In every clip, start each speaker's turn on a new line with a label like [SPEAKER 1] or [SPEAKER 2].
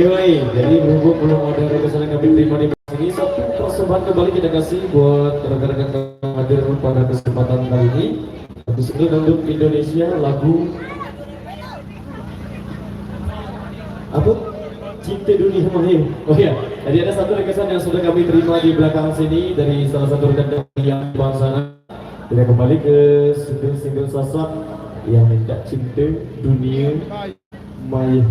[SPEAKER 1] Yoi, jadi berhubung belum ada request yang kami terima di sini, satu persembahan kembali kita kasih buat rekan-rekan yang hadir pada kesempatan kali ini. Lagu single dangdut Indonesia, lagu apa? Cinta Dunia Maya. Oh ya, tadi ada satu requestan yang sudah kami terima di belakang sini dari salah satu rekan yang di bawah sana. Kita kembali ke single Sasak yang minta Cinta Dunia Maya.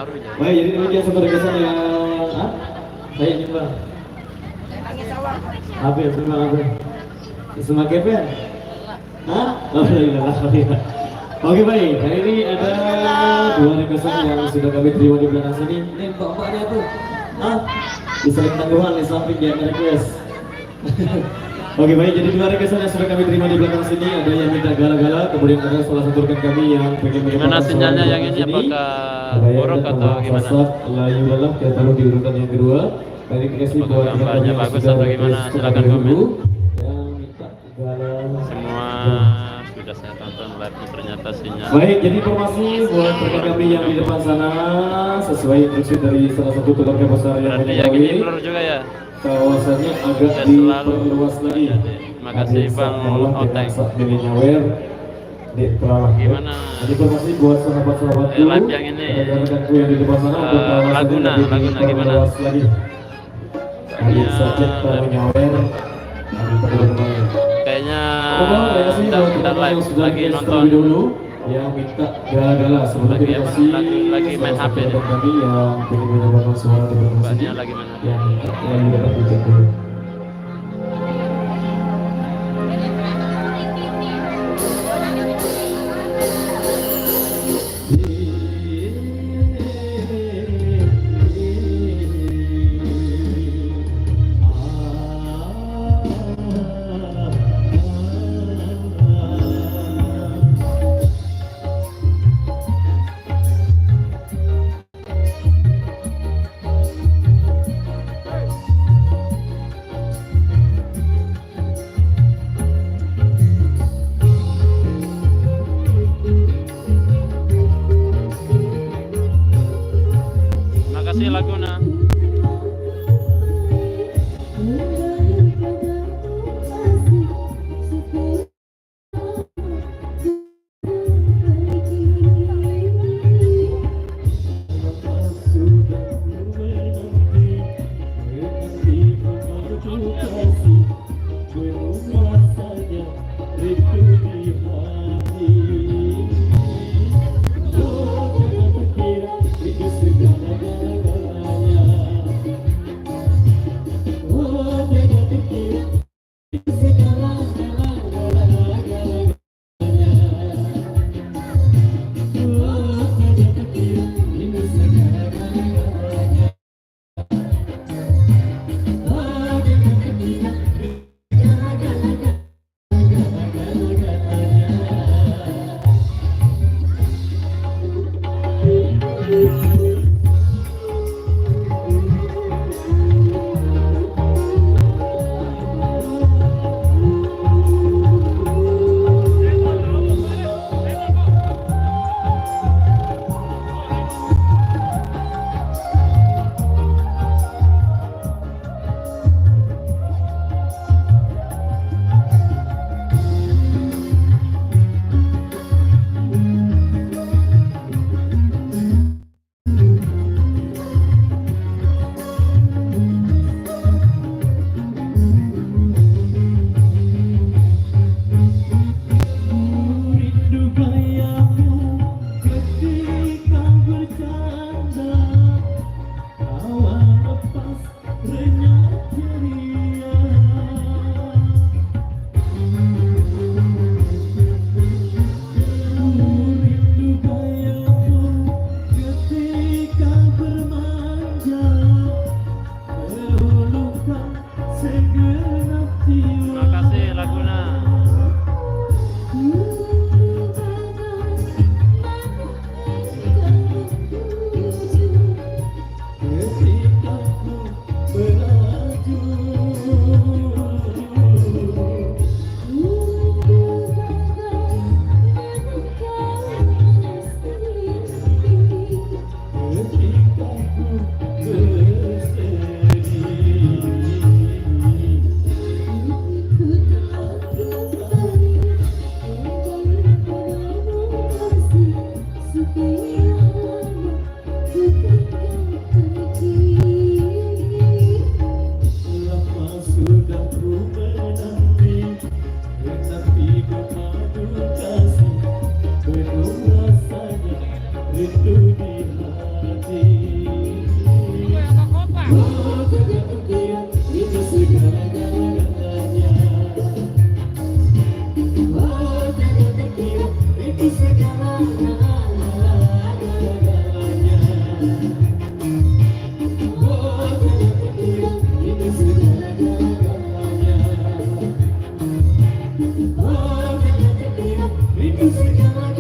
[SPEAKER 2] baru ya.
[SPEAKER 1] Baik, jadi demikian satu kesan yang saya jumpa. Apa ya, terima kasih. Semua kepen? Hah? Oh, alhamdulillah. Oke baik, hari ini ada dua requestan yang sudah kami terima di belakang sini. Ini mbak-mbaknya tuh, bisa tangguhan di samping dia request. Oke baik, jadi dua requestan yang sudah kami terima di belakang sini, ada yang minta gala-gala, kemudian ada salah satu rekan kami yang pengen
[SPEAKER 2] gimana sinyalnya yang ini, apakah buruk atau gimana?
[SPEAKER 1] Layu dalam kita taruh di urutan yang kedua. Terima kasih buat
[SPEAKER 2] gambarnya bagus atau gimana? Silakan komen.
[SPEAKER 1] Yang minta gala
[SPEAKER 2] semua sudah saya tonton live-nya, ternyata sinyal.
[SPEAKER 1] Baik, jadi informasi buat rekan kami yang di depan sana sesuai instruksi dari salah satu keluarga besar yang
[SPEAKER 2] berarti yang ini blur juga ya?
[SPEAKER 1] Kawasannya agak
[SPEAKER 2] Saya
[SPEAKER 1] diperluas lagi.
[SPEAKER 2] Terima kasih Bang Oteng. Gimana?
[SPEAKER 1] Jadi informasi buat sahabat-sahabat
[SPEAKER 2] live yang ini
[SPEAKER 1] rekan-rekanku yang di depan sana
[SPEAKER 2] Laguna gimana?
[SPEAKER 1] Ada subjek menyawer.
[SPEAKER 2] Kayaknya udah live lagi nonton
[SPEAKER 1] dulu yang minta gala-gala sebelum kita kasih
[SPEAKER 2] lagi main HP nih.
[SPEAKER 1] Kami yang pengen menyampaikan suara di belakang sini
[SPEAKER 2] lagi mana?
[SPEAKER 1] yang dapat dicek dulu.
[SPEAKER 2] Makasih Laguna.
[SPEAKER 1] Oh, jangan kukira itu segala-galanya. Oh, jangan kukira itu segala-galanya. Oh, jangan kukira itu segala-galanya.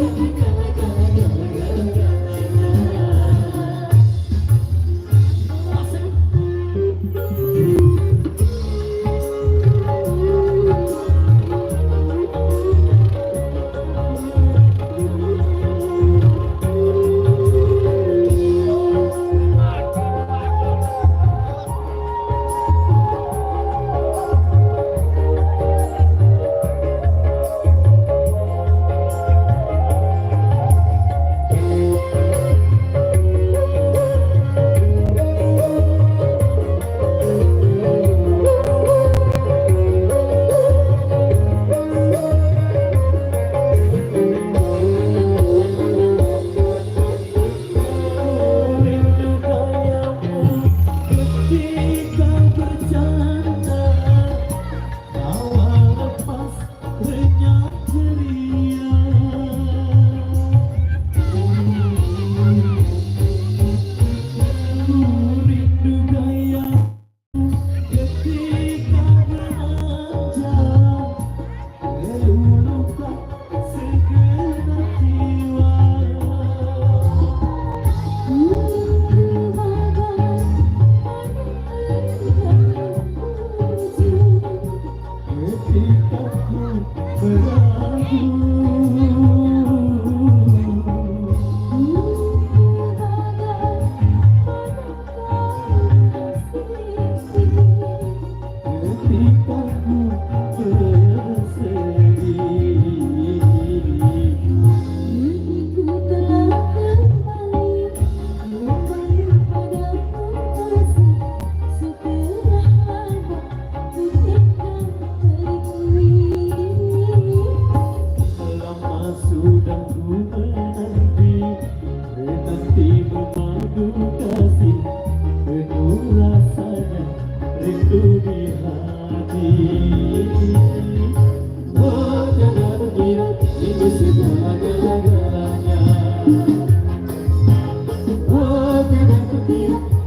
[SPEAKER 1] Oh, jangan kukira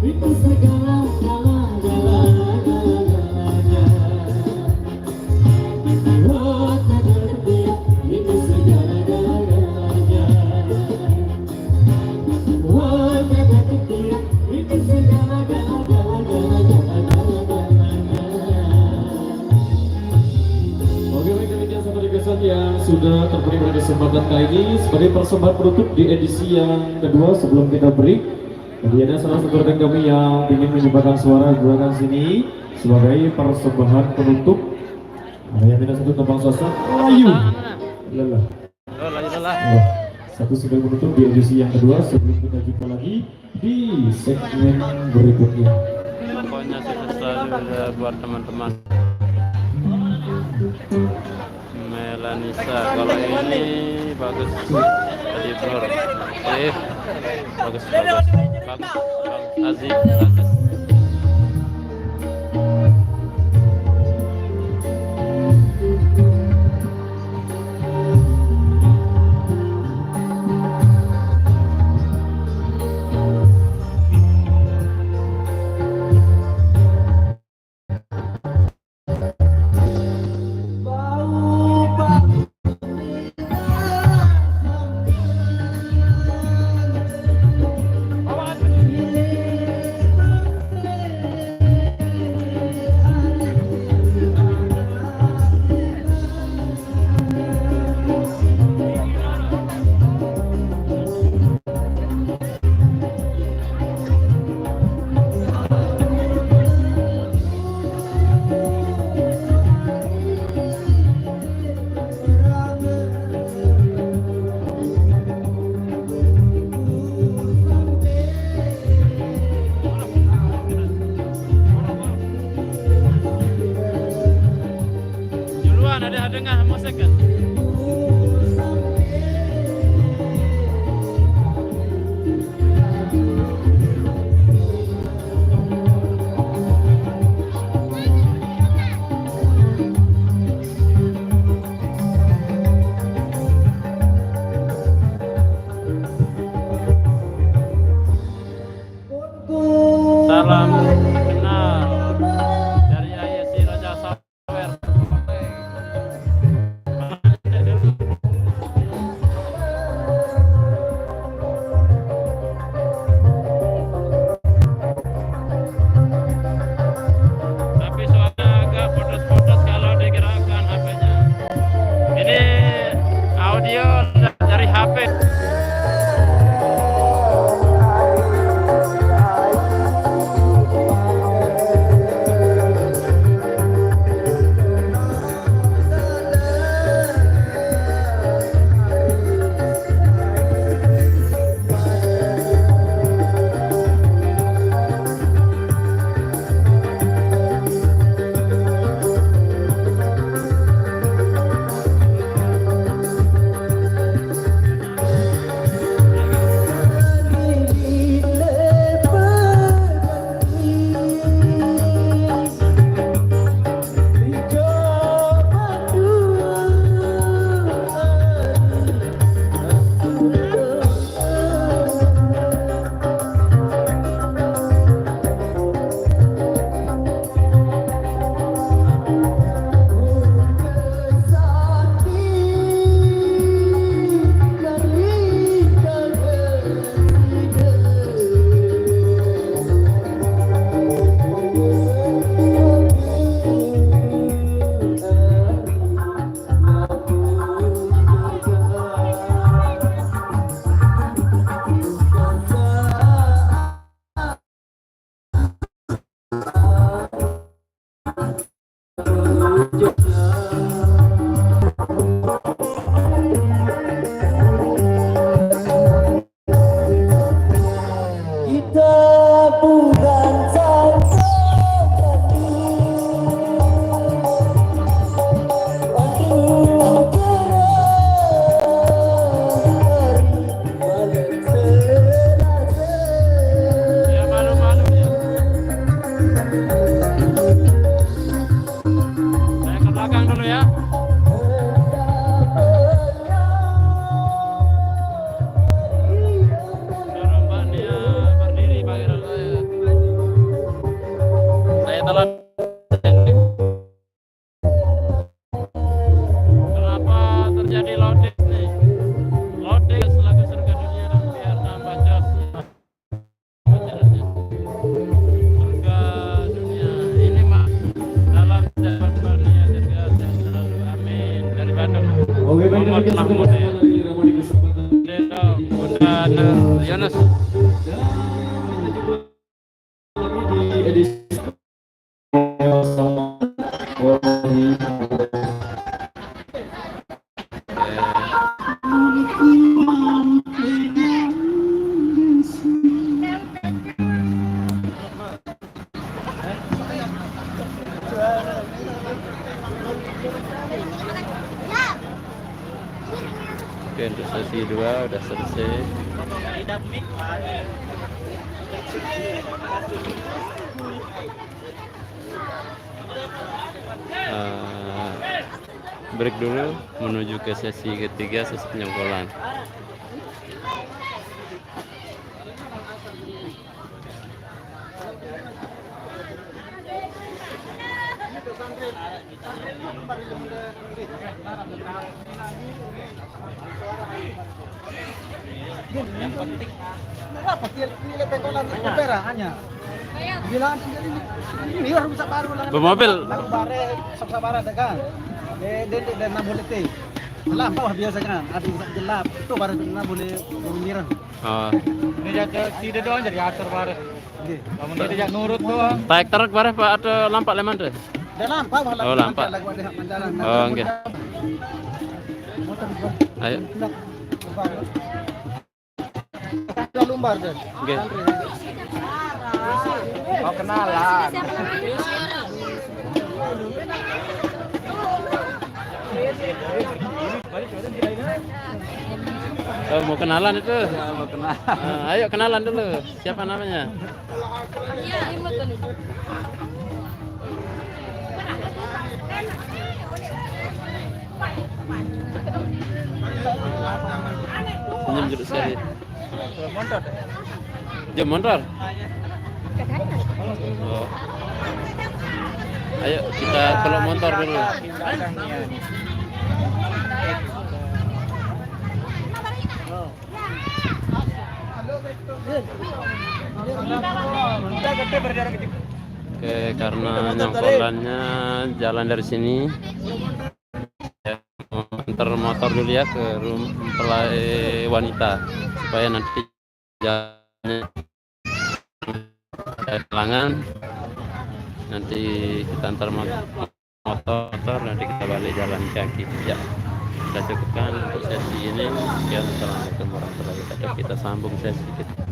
[SPEAKER 1] itu segala-galanya. Yang sudah terberi pada kesempatan kali ini sebagai persembahan penutup di edisi yang kedua. Sebelum kita break, tadi ada salah satu rekan kami yang ingin menyumbangkan suara di belakang sini sebagai persembahan penutup. Yang tidak satu tembang sosok layu lelah. Satu sebagai penutup di edisi yang kedua sebelum kita jumpa lagi di segmen berikutnya.
[SPEAKER 2] Pokoknya sukses selalu buat teman-teman. Melanisa, kalau ini bagus tadi telur, bagus Aziz bagus. Dengar musik kan?
[SPEAKER 1] Kita bukan satu
[SPEAKER 2] Ya malu-malu ya. Saya ke belakang dulu ya. Suruh Mbak Nia berdiri panggil saya. Saya telat. Kenapa terjadi loading nih? Loading selagu surga dunia dan biar tambah jos. Surga dunia ini mah dalam jalan dunia surga selalu amin dari Bandung.
[SPEAKER 1] Oke, baik,
[SPEAKER 2] Muhammad
[SPEAKER 1] kita
[SPEAKER 2] Mahmud ya.
[SPEAKER 1] lagi ramai di kesempatan.
[SPEAKER 2] Dedo, Bunda Yunus.
[SPEAKER 1] Lagi di edisi
[SPEAKER 2] Oke, untuk sesi 2 udah selesai. Break dulu menuju ke sesi ketiga, sesi penyengkolan.
[SPEAKER 3] Yang penting apa nilai pengkolan kupera hanya bilang ini harus bisa baru lah
[SPEAKER 2] Bermobil.
[SPEAKER 3] lagu bare sabara dagang dan na boleh teh lah bawah biasa kan ada bisa gelap itu baru na boleh mengira
[SPEAKER 2] Oh,
[SPEAKER 3] ini jaga tidak doang jadi atur bare kamu tidak nurut doang
[SPEAKER 2] tarik tarik bareh Pak ada lampak leman deh.
[SPEAKER 3] dan lampak malah
[SPEAKER 2] Oh, lampak.
[SPEAKER 3] lagu ada mandalan
[SPEAKER 2] Oh, enggak.
[SPEAKER 3] motor
[SPEAKER 2] Ayo.
[SPEAKER 3] lumbar deh
[SPEAKER 2] Oke.
[SPEAKER 3] oh kenalan
[SPEAKER 2] Oh, mau kenalan itu? Mau kenalan. Ayo kenalan dulu. Siapa namanya? Senyum dulu sekali. Jom motor. Oh. Ayo kita kelok motor dulu. Oke, karena nyongkolannya jalan dari sini, ya, antar motor dulu ya ke mempelai wanita supaya nanti jalannya kelangan. Nanti kita antar motor, nanti kita balik jalan kaki. Ya, kita cukupkan untuk sesi ini. Sekian, assalamualaikum warahmatullahi wabarakatuh. Kita sambung sesi kita.